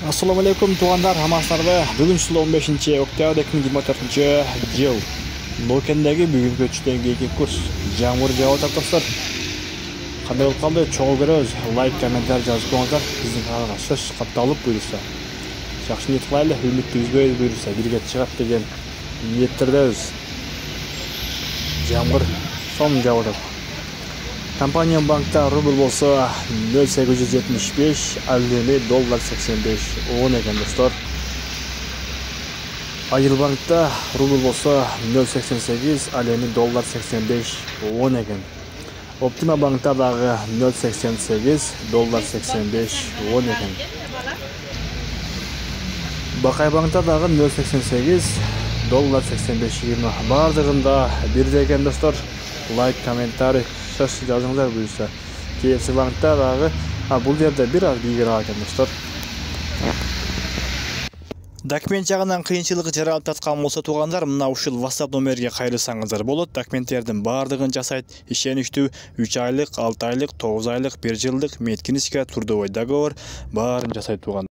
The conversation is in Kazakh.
Assalamu alaikum туғандар, хамасыларды. Бүгін жылы 15 октябрь 2024 жыл. Нокендегі бүгінгі өтіштен кейкі курс. Жаңғыр жауы тартастар. Қандай болып қалды? Чоғы көріңіз. Лайк, комментар жазып қоңыздар. Біздің қалаға сөз қапталып бұйырса. Жақшы ниет қылайлы, үмітті үзбейді бұйырса. Бірге шығат деген ниеттердеміз. Жаңғыр сон жауы тартастар. Компания банкта рубль болса 0,875, әлемі $85 10 екен достар. Айыл банкта рубль болса 0,88, әлемі $85 10 екен. Оптима банктадағы 0,88, $85 10 екен. Бақай банктадағы 0,88, $85 20. Бардығында бірде екен достар. Лайк, комментарий жазыңыздар бұйырса. KFC банктағы бұл жерде біраз бигірақ екен достар. Документ жағынан қиыншылығы жаралып татқан болса туғандар, мына ушыл WhatsApp номерге қайрылсаңыздар болады. Документтердің бардығын жасайды. Ишеніштүү 3 айлық, 6 айлық, 9 айлық, 1 жылдық медицинский трудовой договор барын жасайды туған.